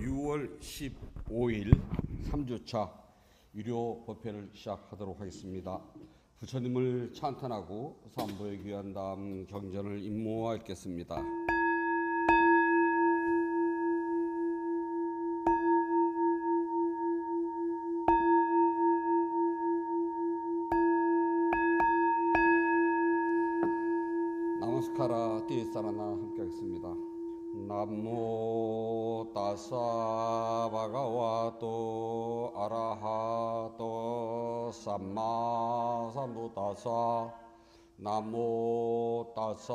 6월 15일 3주차 유료 법회를 시작하도록 하겠습니다. 부처님을 찬탄하고 삼보에 귀한 다음 경전을 임모하겠습니다. 나무스카라 띠사라나 함께 하겠습니다. 나모 따사 바가와토 아라하토 삼마 삼부다사 나모 따사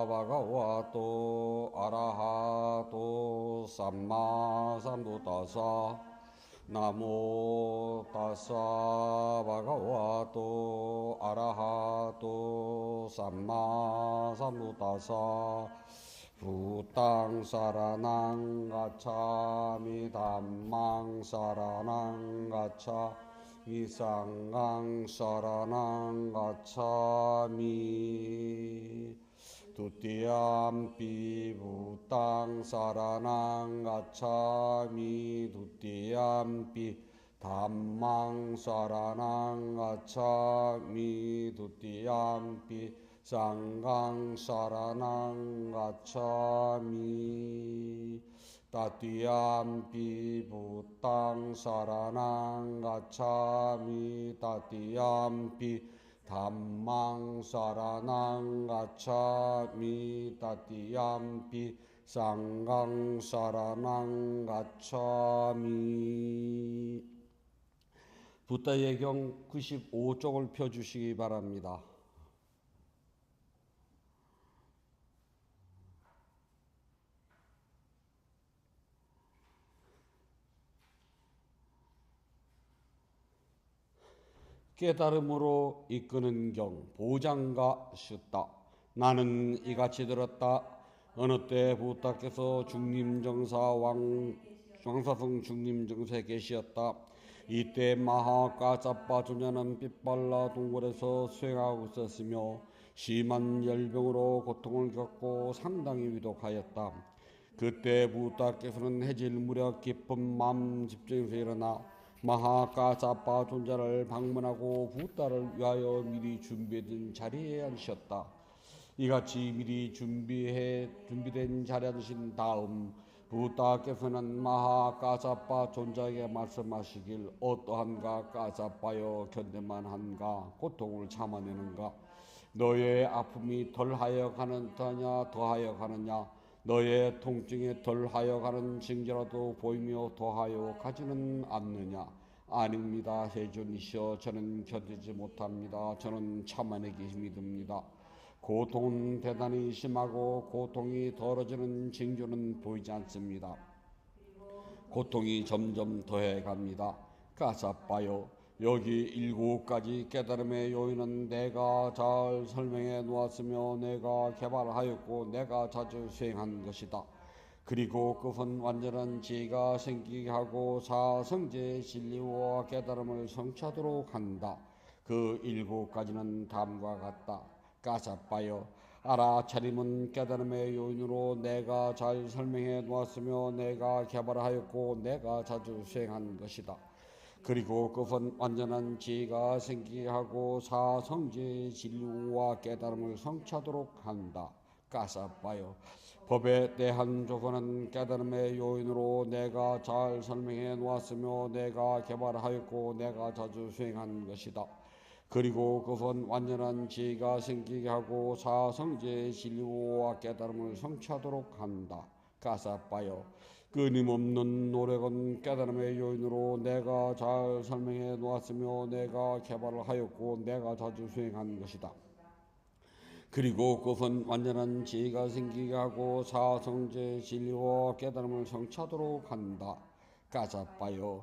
바가와토 아라하토 삼마 삼부다사 나모 따사 바가와토 아라하토 삼마 삼부다사 부땅 사라낭 가차미 담망 사라낭 가차 미상강 사라낭 가차미 두띠암피 부땅 사라낭 가차미 두띠암피 담망 사라낭 가차미 두띠암피 상강 사라낭 가차미 따띠암피 부땅 사라낭 가차미 따띠암피 담망 사라낭 가차미 따띠암피 상강 사라낭 가차미. 붓다예경 95쪽을 펴주시기 바랍니다. 깨달음으로 이끄는 경 보장가 슈다. 나는 이같이 들었다. 어느 때 부타께서 중림정사 왕사성 중림정사에 계시었다. 이때 마하가짜빠 조냐는 빛발라 동굴에서 수행하고 있었으며 심한 열병으로 고통을 겪고 상당히 위독하였다. 그때 부타께서는 해질 무렵 깊은 마음 집중에서 일어나 마하가짜빠 존자를 방문하고 부다를 위하여 미리 준비된 자리에 앉으셨다. 이같이 미리 준비된 자리에 앉으신 다음 부다께서는 마하가짜빠 존자에게 말씀하시길 어떠한가 가짜빠여 견딜만한가 고통을 참아내는가 너의 아픔이 덜하여 가는 듯하냐 더하여 가느냐 너의 통증이 덜하여 가는 징조라도 보이며 더하여 가지는 않느냐. 아닙니다. 세존이시여 저는 견디지 못합니다. 저는 참아내기 힘이 듭니다. 고통은 대단히 심하고 고통이 덜어지는 징조는 보이지 않습니다. 고통이 점점 더해 갑니다. 가사빠요. 여기 7가지 깨달음의 요인은 내가 잘 설명해 놓았으며 내가 개발하였고 내가 자주 수행한 것이다. 그리고 그것은 완전한 지혜가 생기게 하고 사성제의 진리와 깨달음을 성취하도록 한다. 그 7가지는 다음과 같다. 가사빠요. 알아차림은 깨달음의 요인으로 내가 잘 설명해 놓았으며 내가 개발하였고 내가 자주 수행한 것이다. 그리고 그것은 완전한 지혜가 생기게 하고 사성제의 진리와 깨달음을 성취하도록 한다. 가사빠요. 법에 대한 조건은 깨달음의 요인으로 내가 잘 설명해 놓았으며 내가 개발하였고 내가 자주 수행한 것이다. 그리고 그것은 완전한 지혜가 생기게 하고 사성제의 진리와 깨달음을 성취하도록 한다. 가사빠요. 끊임없는 노력은 깨달음의 요인으로 내가 잘 설명해 놓았으며 내가 개발을 하였고 내가 자주 수행한 것이다. 그리고 그것은 완전한 지혜가 생기게 하고 사성제 진리와 깨달음을 성취하도록 한다. 가사빠요.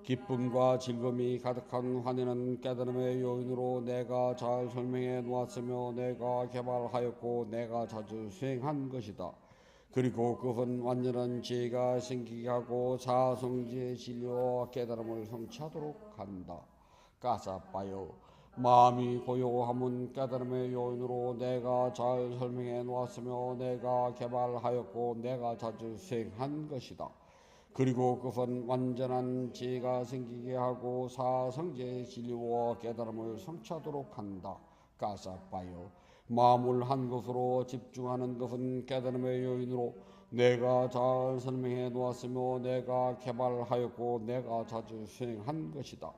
기쁨과 즐거움이 가득한 환희는 깨달음의 요인으로 내가 잘 설명해 놓았으며 내가 개발하였고 내가 자주 수행한 것이다. 그리고 그것은 완전한 지혜가 생기게 하고 사성지의 진리와 깨달음을 성취하도록 한다. 가사빠요. 마음이 고요함은 깨달음의 요인으로 내가 잘 설명해 놓았으며 내가 개발하였고 내가 자주 수행한 것이다. 그리고 그것은 완전한 지혜가 생기게 하고 사성제의 진리와 깨달음을 성취하도록 한다. 가사빠요. 마음을 한 것으로 집중하는 것은 깨달음의 요인으로 내가 잘 설명해 놓았으며 내가 개발하였고 내가 자주 수행한 것이다.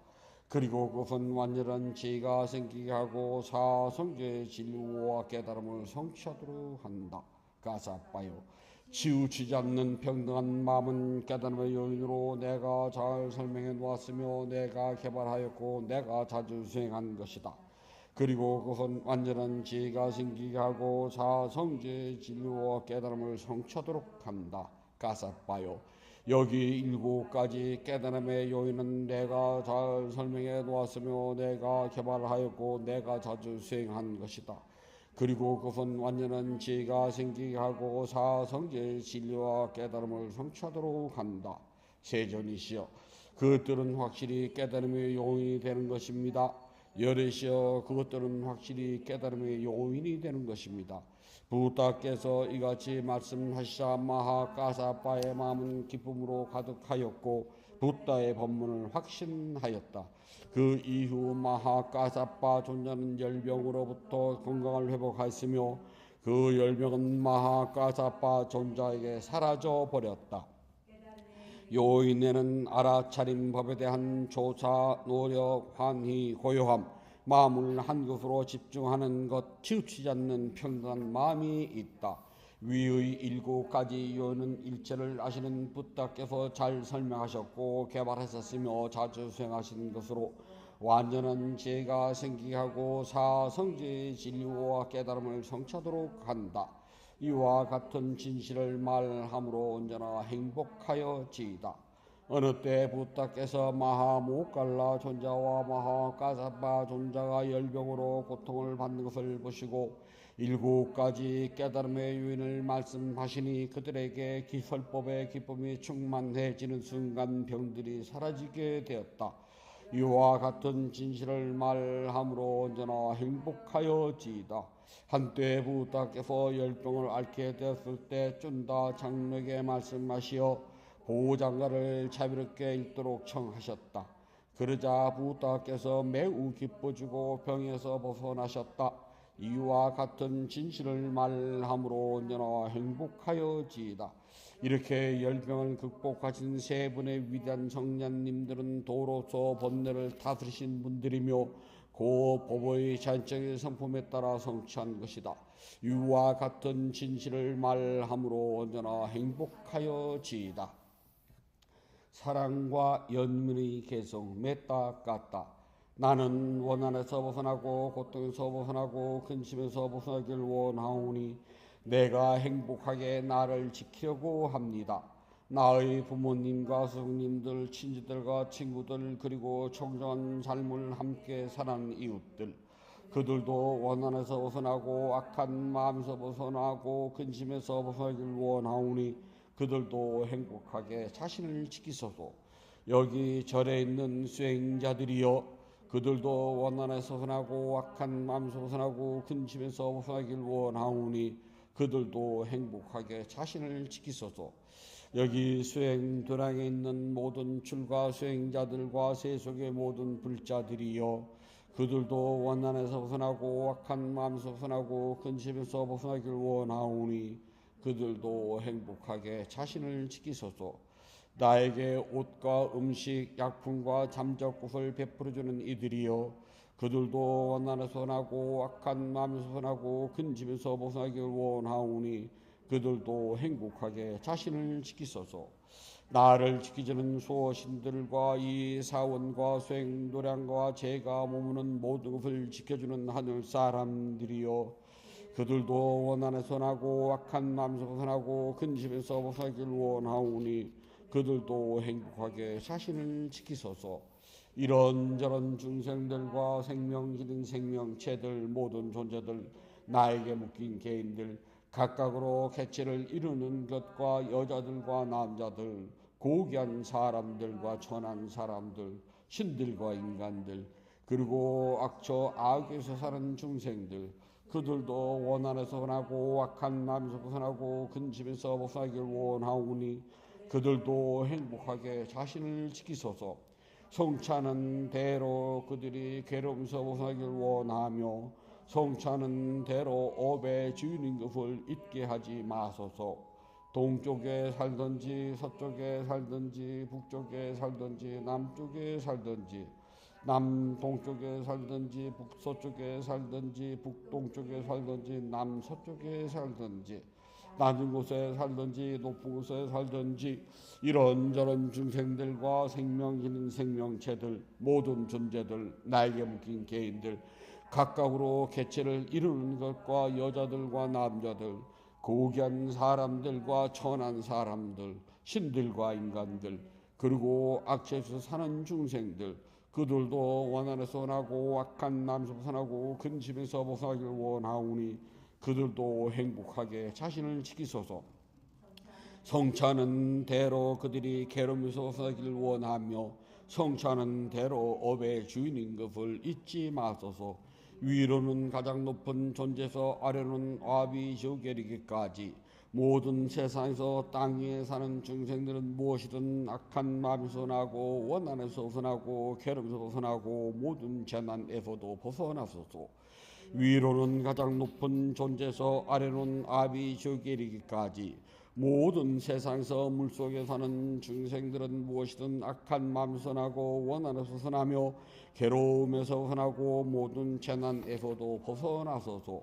그리고 그것은 완전한 지혜가 생기게 하고 사성제의 진리와 깨달음을 성취하도록 한다. 가사빠요. 치우치지 않는 평등한 마음은 깨달음의 요인으로 내가 잘 설명해 놓았으며 내가 개발하였고 내가 자주 수행한 것이다. 그리고 그것은 완전한 지혜가 생기게 하고 사성제의 진리와 깨달음을 성취하도록 한다. 가사빠요. 여기 7가지 깨달음의 요인은 내가 잘 설명해 놓았으며 내가 개발하였고 내가 자주 수행한 것이다. 그리고 그것은 완전한 지혜가 생기게 하고 사성제의 진리와 깨달음을 성취하도록 한다. 세존이시여 그것들은 확실히 깨달음의 요인이 되는 것입니다. 열애시여 그것들은 확실히 깨달음의 요인이 되는 것입니다. 부다께서 이같이 말씀하시자 마하가사빠의 마음은 기쁨으로 가득하였고 부다의 법문을 확신하였다. 그 이후 마하가사빠 존자는 열병으로부터 건강을 회복하였으며 그 열병은 마하가사빠 존자에게 사라져 버렸다. 요인에는 알아차림 법에 대한 조사, 노력, 환희, 고요함, 마음을 한 곳으로 집중하는 것, 치우치지 않는 평등한 마음이 있다. 위의 7가지 요인은 일체를 아시는 부다께서 잘 설명하셨고 개발하셨으며 자주 수행하신 것으로 완전한 지혜가 생기게 하고 사성제의 진리와 깨달음을 성취하도록 한다. 이와 같은 진실을 말함으로 언제나 행복하여지이다. 어느 때 부다께서 마하모갈라 존자와 마하가사빠 존자가 열병으로 고통을 받는 것을 보시고 7가지 깨달음의 요인을 말씀하시니 그들에게 기설법의 기쁨이 충만해지는 순간 병들이 사라지게 되었다. 이와 같은 진실을 말함으로 언제나 행복하여지이다. 한때 부다께서 열병을 앓게 되었을 때 쭌다 장로에게 말씀하시어 보호장가를 자비롭게 읽도록 청하셨다. 그러자 부다께서 매우 기뻐지고 병에서 벗어나셨다. 이와 같은 진실을 말함으로 언제나 행복하여지이다. 이렇게 열병을 극복하신 세 분의 위대한 성녀님들은 도로서 번뇌를 다스리신 분들이며 그 보보의 자연적인 성품에 따라 성취한 것이다. 이와 같은 진실을 말함으로 언제나 행복하여지이다. 사랑과 연민의 개성 맺다 깠다. 나는 원한에서 벗어나고 고통에서 벗어나고 근심에서 벗어나길 원하오니 내가 행복하게 나를 지키려고 합니다. 나의 부모님과 스승님들, 친지들과 친구들 그리고 청정한 삶을 함께 사는 이웃들 그들도 원한에서 벗어나고 악한 마음에서 벗어나고 근심에서 벗어나길 원하오니 그들도 행복하게 자신을 지키소서. 여기 절에 있는 수행자들이여 그들도 원한에서 벗어나고 악한 마음에서 벗어나고 근심에서 벗어나길 원하오니 그들도 행복하게 자신을 지키소서. 여기 수행 도량에 있는 모든 출가 수행자들과 세속의 모든 불자들이여 그들도 원한에서 벗어나고 악한 마음에서 벗어나고 근심에서 벗어나길 원하오니 그들도 행복하게 자신을 지키소서. 나에게 옷과 음식, 약품과 잠적옷을 베풀어주는 이들이여 그들도 원한에서 벗어나고 악한 마음에서 벗어나고 근심에서 벗어나길 원하오니 그들도 행복하게 자신을 지키소서. 나를 지키주는 수호신들과 이 사원과 수행도량과 제가 머무는 모든 것을 지켜주는 하늘 사람들이여 그들도 원한에서 벗어나고 악한 마음에서 벗어나고 근심에서 벗어나길 원하오니 그들도 행복하게 자신을 지키소서. 이런저런 중생들과 생명기능 생명체들 모든 존재들 나에게 묶인 개인들 각각으로 개체를 이루는 것과 여자들과 남자들 고귀한 사람들과 천한 사람들 신들과 인간들 그리고 악처 악에서 사는 중생들 그들도 원한에서 벗어나고 악한 마음에서 벗어나고 근심에서 벗어나길 원하오니 그들도 행복하게 자신을 지키소서. 성찬은 대로 그들이 괴로움에서 벗어나길 원하며 성찬은 대로 업의 주인인 것을 잊게 하지 마소서. 동쪽에 살든지 서쪽에 살든지 북쪽에 살든지 남쪽에 살든지 남동쪽에 살든지 북서쪽에 살든지 북동쪽에 살든지 남서쪽에 살든지 낮은 곳에 살든지 높은 곳에 살든지 이런저런 중생들과 생명 있는 생명체들 모든 존재들 나에게 묶인 개인들 각각으로 개체를 이루는 것과 여자들과 남자들 고귀한 사람들과 천한 사람들 신들과 인간들 그리고 악체에서 사는 중생들 그들도 원한에서 벗어나고 악한 마음에서 벗어나고 근심에서 벗어나길 원하오니 그들도 행복하게 자신을 지키소서. 성찬은 대로 그들이 괴로움에서 벗어나길 원하며 성찬은 대로 업의 주인인 것을 잊지 마소서. 위로는 가장 높은 존재에서 아래로는 아비 지옥에리기까지 모든 세상에서 땅 위에 사는 중생들은 무엇이든 악한 마음에서 나고 원한에서 벗어나고 괴로움에서 벗어나고 모든 재난에서도 벗어나소서. 위로는 가장 높은 존재에서 아래로는 아비 지옥에 이르기까지 모든 세상에서 물속에 사는 중생들은 무엇이든 악한 마음에서 나고 원한에서 벗어나며 괴로움에서 벗어나고 모든 재난에서도 벗어나소서.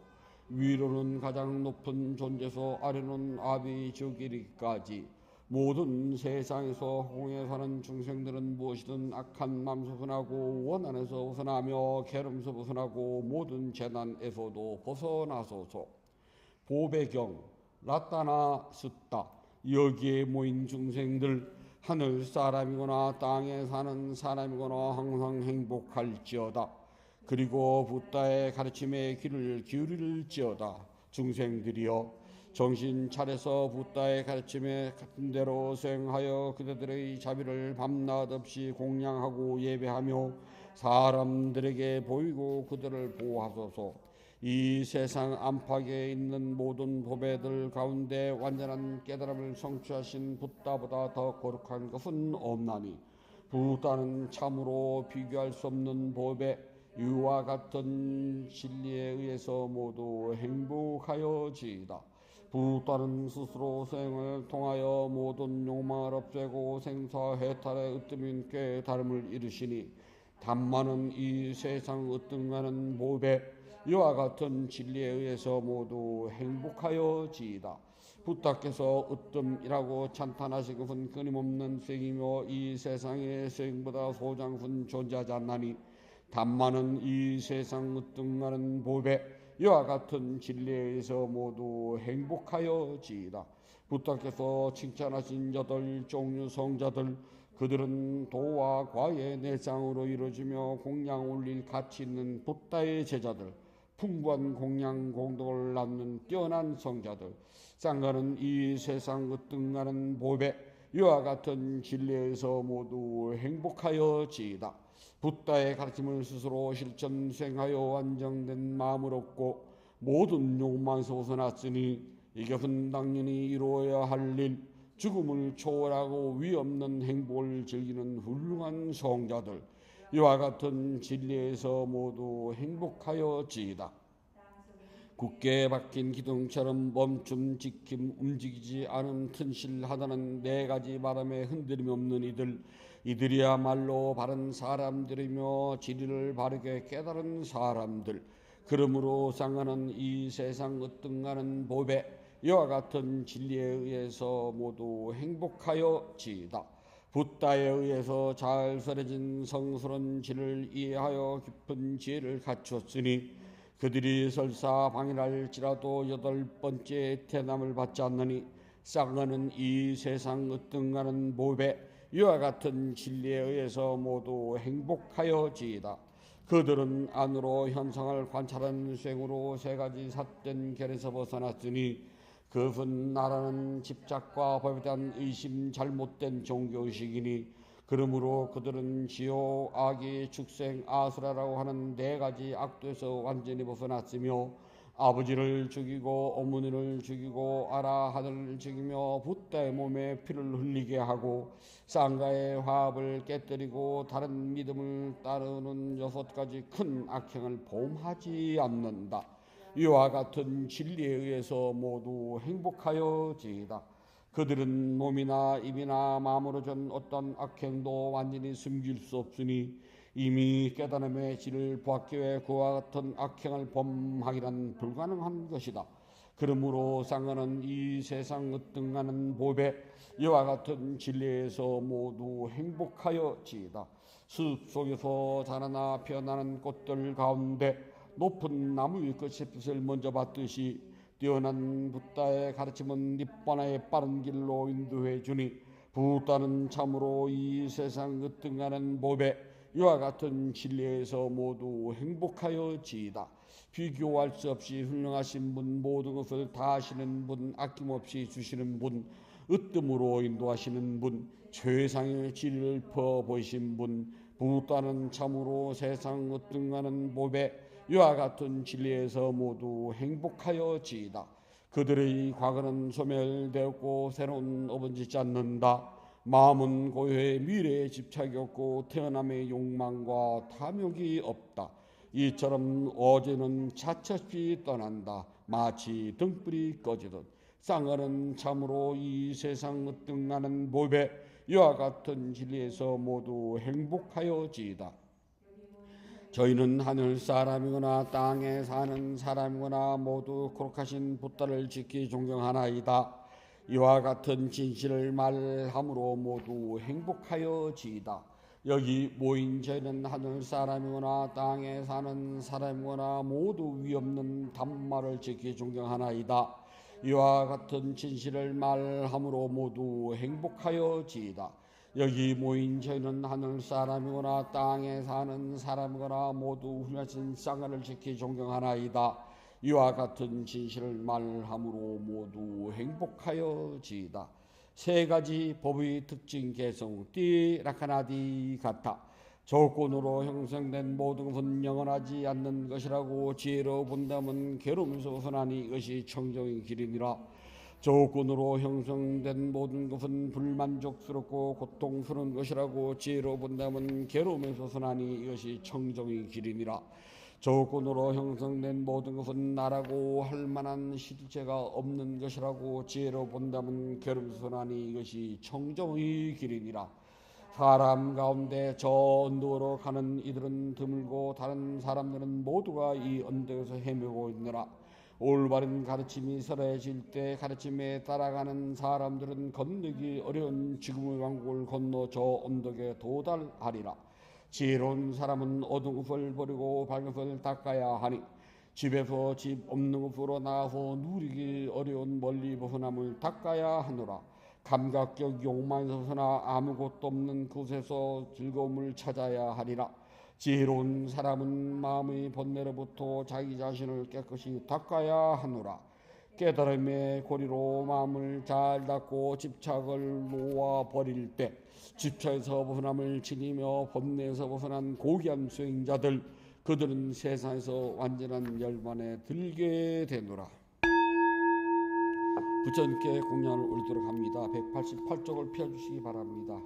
위로는 가장 높은 존재에서 아래로는 아비 지옥에 이르기까지 모든 세상에서 홍에 사는 중생들은 무엇이든 악한 마음에서 벗어나고 원한에서 벗어나며 괴로움에서 벗어나고 모든 재난에서도 벗어나소서. 보배경 라따나 숫다 여기에 모인 중생들 하늘 사람이거나 땅에 사는 사람이거나 항상 행복할지어다. 그리고 붓다의 가르침에 귀를 기울일지어다. 중생들이여 정신 차려서 붓다의 가르침에 같은 대로 수행하여 그대들의 자비를 밤낮 없이 공양하고 예배하며 사람들에게 보이고 그들을 보호하소서. 이 세상 안팎에 있는 모든 보배들 가운데 완전한 깨달음을 성취하신 붓다보다 더 거룩한 것은 없나니 붓다는 참으로 비교할 수 없는 보배 이와 같은 진리에 의해서 모두 행복하여지이다. 붓다는 스스로 수행을 통하여 모든 욕망을 없애고 생사해탈의 으뜸인 깨달음을 이루시니 단만은 이 세상 으뜸가는 보배 이와 같은 진리에 의해서 모두 행복하여지이다. 붓다께서 으뜸이라고 찬탄하신 것은 끊임없는 수행이며 이 세상의 수행보다 소장훈 존재하지 않나니 단만은 이 세상 으뜸가는 보배 이와 같은 진리에 의해서 모두 행복하여지이다. 붓다께서 칭찬하신 여덟 종류 성자들 그들은 도와 과의 내장으로 이루어지며 공양 올릴 가치 있는 붓다의 제자들 풍부한 공양 공덕을 낳는 뛰어난 성자들 쌍가는 이 세상 으뜸가는 보배 이와 같은 진리에서 모두 행복하여지이다. 붓다의 가르침을 스스로 실천 수행하여 완성된 마음을 얻고 모든 욕망에서 벗어났으니 이것은 당연히 이루어야 할 일 죽음을 초월하고 위없는 행복을 즐기는 훌륭한 성자들 이와 같은 진리에서 모두 행복하여지이다. 굳게 박힌 기둥처럼 멈춤 지킴 움직이지 않음 튼실하다는 네 가지 바람에 흔들림이 없는 이들이야말로 바른 사람들이며 진리를 바르게 깨달은 사람들 그러므로 쌍하는 이 세상 으뜸가는 보배 이와 같은 진리에 의해서 모두 행복하여지이다. 붓다에 의해서 잘 설해진 성스러운 진을 이해하여 깊은 지혜를 갖추었으니 그들이 설사 방일할지라도 여덟 번째 태남을 받지 않느니 쌍하는 이 세상 으뜸가는 보배 이와 같은 진리에 의해서 모두 행복하여지이다. 그들은 안으로 현상을 관찰하는 수행으로 세 가지 삿된 결에서 벗어났으니 그것은 나라는 집착과 법에 대한 의심 잘못된 종교의식이니 그러므로 그들은 지옥, 악의, 축생, 아수라라고 하는 네 가지 악도에서 완전히 벗어났으며 아버지를 죽이고 어머니를 죽이고 아라하들을 죽이며 붓다의 몸에 피를 흘리게 하고 쌍가의 화합을 깨뜨리고 다른 믿음을 따르는 6가지 큰 악행을 범하지 않는다. 이와 같은 진리에 의해서 모두 행복하여지이다. 그들은 몸이나 입이나 마음으로 전 어떤 악행도 완전히 숨길 수 없으니 이미 깨달음의 질을 보았기에 그와 같은 악행을 범하기란 불가능한 것이다. 그러므로 쌍가는 이 세상 으뜸하는 법에 이와 같은 진리에서 모두 행복하여지이다. 숲 속에서 자라나 피어나는 꽃들 가운데 높은 나무의 끝햇빛을 먼저 봤듯이 뛰어난 붓다의 가르침은 립바나의 빠른 길로 인도해 주니 붓다는 참으로 이 세상 으뜸하는 법에 이와 같은 진리에서 모두 행복하여지이다. 비교할 수 없이 훌륭하신 분, 모든 것을 다 하시는 분, 아낌없이 주시는 분, 으뜸으로 인도하시는 분, 최상의 진리를 퍼보이신 분, 붓다는 참으로 세상 으뜸하는 법에 이와 같은 진리에서 모두 행복하여지이다. 그들의 과거는 소멸되었고 새로운 업은 짓지 않는다. 마음은 고요해 미래에 집착이 없고 태어남의 욕망과 탐욕이 없다. 이처럼 어제는 차차없이 떠난다. 마치 등불이 꺼지듯. 쌍가는 참으로 이 세상 으뜸나는 법에 이와 같은 진리에서 모두 행복하여지이다. 저희는 하늘 사람이거나 땅에 사는 사람이거나 모두 거룩하신 붓다를 지키 존경하나이다. 이와 같은 진실을 말함으로 모두 행복하여지이다. 여기 모인 저희는 하늘 사람이거나 땅에 사는 사람이거나 모두 위없는 단말을 지키 존경하나이다. 이와 같은 진실을 말함으로 모두 행복하여지이다. 여기 모인 저희는 하늘 사람이거나 땅에 사는 사람이거나 모두 훌륭하신 쌍가를 지키 존경하나이다. 이와 같은 진실을 말함으로 모두 행복하여지이다. 3가지 법의 특징 개성 띠라카나디 같아. 조건으로 형성된 모든 것은 영원하지 않는 것이라고 지혜로 본다면 괴로움에서 벗어나니 이것이 청정의 길이니라. 조건으로 형성된 모든 것은 불만족스럽고 고통스러운 것이라고 지혜로 본다면 괴로움에서 벗어나니 이것이 청정의 길이니라. 조건으로 형성된 모든 것은 나라고 할 만한 실체가 없는 것이라고 지혜로 본다면 괴로움에서 벗어나니 이것이 청정의 길이니라. 사람 가운데 저 언덕으로 가는 이들은 드물고 다른 사람들은 모두가 이 언덕에서 헤매고 있느라. 올바른 가르침이 설해질 때 가르침에 따라가는 사람들은 건너기 어려운 지금의 왕국을 건너 저 언덕에 도달하리라. 지혜로운 사람은 어두운 것을 버리고 밝은 것을 닦아야 하니 집에서 집 없는 곳으로 나가서 누리기 어려운 멀리 벗어남을 닦아야 하노라. 감각적 욕망에서 벗어나 아무것도 없는 곳에서 즐거움을 찾아야 하리라. 지혜로운 사람은 마음의 번뇌로부터 자기 자신을 깨끗이 닦아야 하노라. 깨달음의 고리로 마음을 잘 닦고 집착을 놓아 버릴 때 집착에서 벗어남을 지니며 번뇌에서 벗어난 고귀한 수행자들, 그들은 세상에서 완전한 열반에 들게 되노라. 부처님께 공양을 올리도록 합니다. 188쪽을 펴주시기 바랍니다.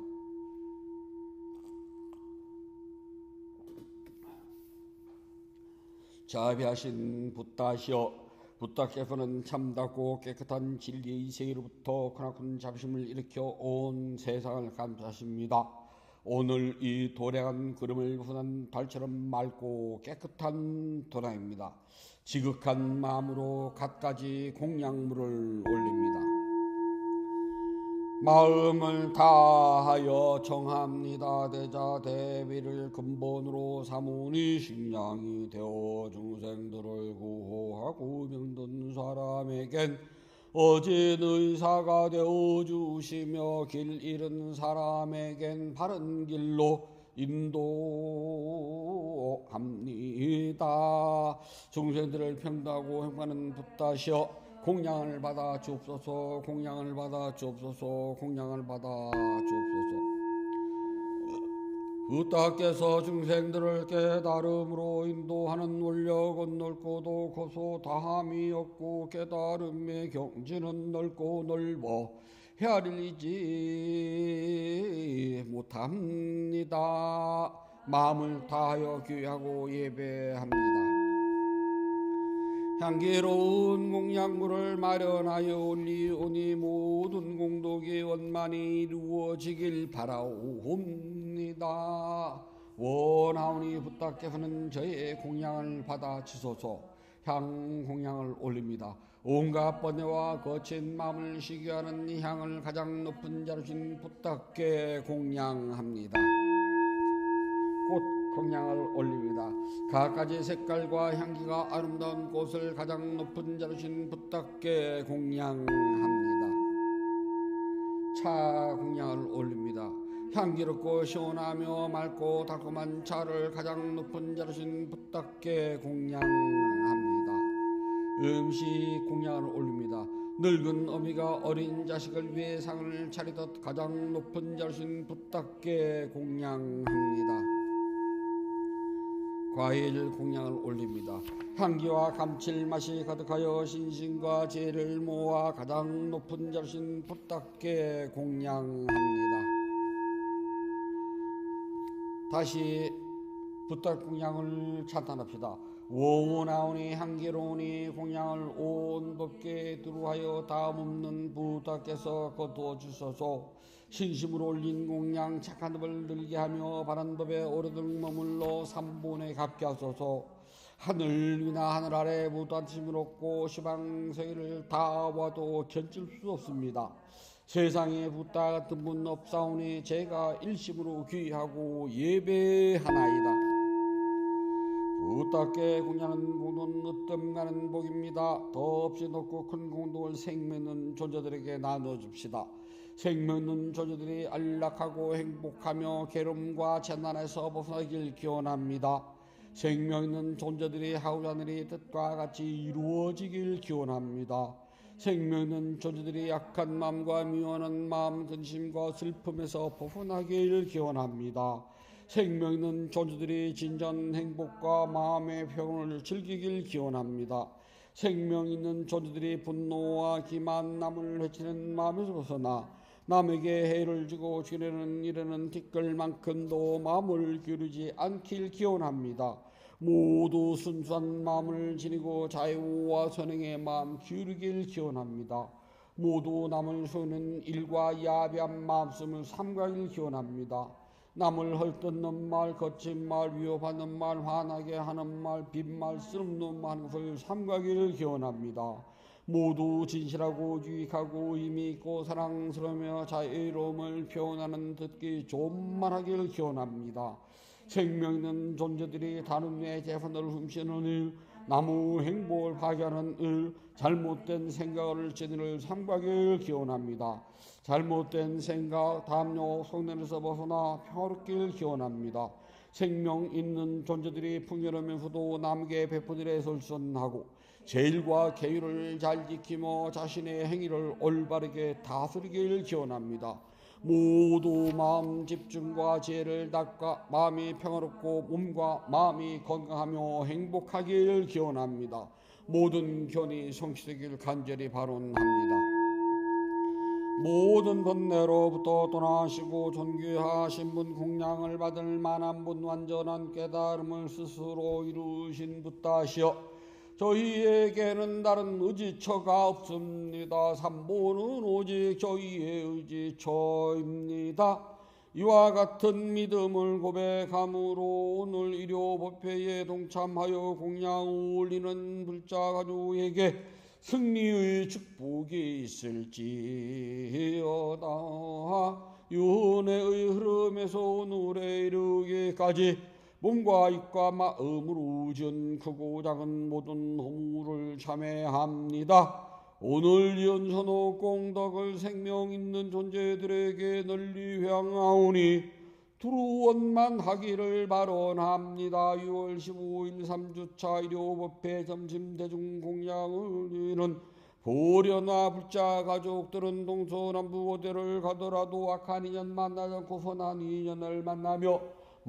자비하신 붓다시여, 붓다께서는 참다고 깨끗한 진리의 세계로부터 크나큰 자비심을 일으켜 온 세상을 감싸십니다. 오늘 이 도량한 구름을 벗어난 달처럼 맑고 깨끗한 도량입니다. 지극한 마음으로 갖가지 공양물을 올립니다. 마음을 다하여 정합니다. 대자 대비를 근본으로 삼으니 식량이 되어 중생들을 구호하고 병든 사람에겐 어진 의사가 되어 주시며 길 잃은 사람에겐 바른 길로 인도합니다. 중생들을 평등하고 행하는 붓다시여, 공양을 받아 주옵소서. 공양을 받아 주옵소서. 공양을 받아 주옵소서. 부탁께서 중생들을 깨달음으로 인도하는 원력은 넓고도 고소 다함이 없고 깨달음의 경지는 넓고 넓어 헤아리지 못합니다. 마음을 다하여 귀하고 예배합니다. 향기로운 공양물을 마련하여 올리오니 모든 공덕의 원만이 이루어지길 바라옵니다. 원하오니 부탁께서는 저의 공양을 받아 주소서. 향 공양을 올립니다. 온갖 번뇌와 거친 마음을 시기하는 이 향을 가장 높은 자루신 부탁께 공양합니다. 꽃 공양을 올립니다. 갖가지 색깔과 향기가 아름다운 꽃을 가장 높은 자루신 부탁께 공양합니다. 차 공양을 올립니다. 향기롭고 시원하며 맑고 달콤한 차를 가장 높은 자루신 부탁께 공양합니다. 음식 공양을 올립니다. 늙은 어미가 어린 자식을 위해 상을 차리듯 가장 높은 자루신 부탁께 공양합니다. 과일 공양을 올립니다. 향기와 감칠맛이 가득하여 신신과 죄를 모아 가장 높은 자루신 부탁께 공양합니다. 다시 부탁 공양을 찬탄합시다. 원하오니 향기로우니 공양을 온 법계에 두루하여 다음 없는 부탁께서 거두어 주소서. 신심으로 올린 공양 착한 법을 늘게 하며 바른 법에 오르등 머물러 삼본에 갚게 하소서. 하늘 위나 하늘 아래 무단심을 얻고 시방세계를 다 와도 견질 수 없습니다. 세상에 부탁 같은 분 없사오니 제가 일심으로 귀하고 예배하나이다. 부탁께 공양은 모든 으뜸나는 복입니다. 더없이 높고 큰 공덕을 생명있는 존재들에게 나눠줍시다. 생명있는 존재들이 안락하고 행복하며 괴로움과 재난에서 벗어나길 기원합니다. 생명있는 존재들이 하고자 하는 일이 뜻과 같이 이루어지길 기원합니다. 생명있는 존재들이 약한 마음과 미워하는 마음, 근심과 슬픔에서 벗어나길 기원합니다. 생명있는 존재들이 진전 행복과 마음의 평온을 즐기길 기원합니다. 생명있는 존재들이 분노와 기만, 남을 해치는 마음에서 벗어나 남에게 해를 주고 지내는 일에는 티끌만큼도 마음을 기울이지 않길 기원합니다. 모두 순수한 마음을 지니고 자유와 선행의 마음 기울이길 기원합니다. 모두 남을 속이는 일과 야비한 마음씀을 삼가길 기원합니다. 남을 헐뜯는 말, 거친 말, 위협하는 말, 화나게 하는 말, 빈말, 쓸모없는 말 하는 것을 삼가기를 기원합니다. 모두 진실하고 유익하고 의미 있고 사랑스러우며 자유로움을 표현하는 듣기 좋은 말 하기를 기원합니다. 생명 있는 존재들이 다른 이의 재산을 훔치는 일, 나무 행복을 파괴하는 일, 잘못된 생각을 지니를 삼가기를 기원합니다. 잘못된 생각, 담요, 속내에서 벗어나 평화롭길 기원합니다. 생명 있는 존재들이 풍요로우면서도 남에게 베푸들에 설선하고 제일과 계율을 잘 지키며 자신의 행위를 올바르게 다스리길 기원합니다. 모두 마음 집중과 지혜를 닦아 마음이 평화롭고 몸과 마음이 건강하며 행복하길 기원합니다. 모든 견이 성취되길 간절히 바론합니다. 모든 번뇌로부터 떠나시고 존귀하신 분, 공양을 받을 만한 분, 완전한 깨달음을 스스로 이루신 붓다시여 저희에게는 다른 의지처가 없습니다. 삼보는 오직 저희의 의지처입니다. 이와 같은 믿음을 고백함으로 오늘 일요법회에 동참하여 공양 올리는 불자가족에게 승리의 축복이 있을지어다. 윤회의 흐름에서 오늘에 이르기까지 몸과 입과 마음으로 지은 크고 작은 모든 허물을 참회합니다. 오늘 연선호 공덕을 생명 있는 존재들에게 널리 회항하오니 두루원만 하기를 바론합니다. 6월 15일 3주차 일요법회 점심대중공양을 위는 보련화 불자 가족들은 동서남북 어디를 가더라도 악한 인연 만나지 않고 선한 인연을 만나며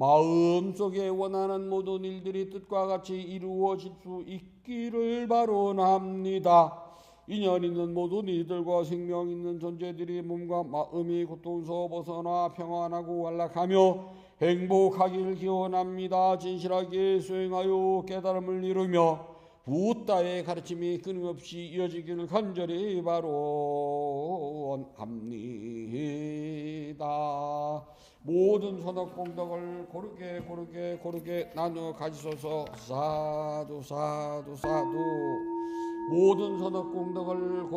마음속에 원하는 모든 일들이 뜻과 같이 이루어질 수 있기를 바라옵니다. 인연 있는 모든 이들과 생명 있는 존재들이 몸과 마음이 고통에서 벗어나 평안하고 안락하며 행복하기를 기원합니다. 진실하게 수행하여 깨달음을 이루며 부다의 가르침이 끊임없이 이어지기를 간절히 바라옵니다. 모든 선악공덕을 고르게 나누어 가지소서. 사두 사두 사두. 모든 선악공덕을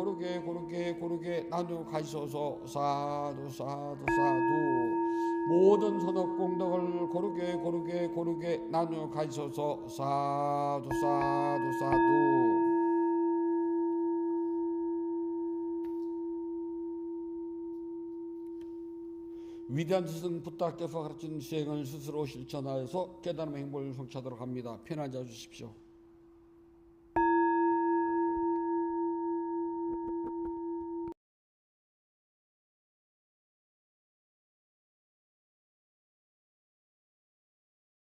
고르게 나누어 가지소서. 사두 사두 사두. 모든 선악공덕을 고르게 나누어 가지소서. 사두 사두 사두. 위대한 스승 부다께서 가르친 수행을 스스로 실천하여서 깨달음의 행복을 성취하도록 합니다. 편안히 앉아 주십시오.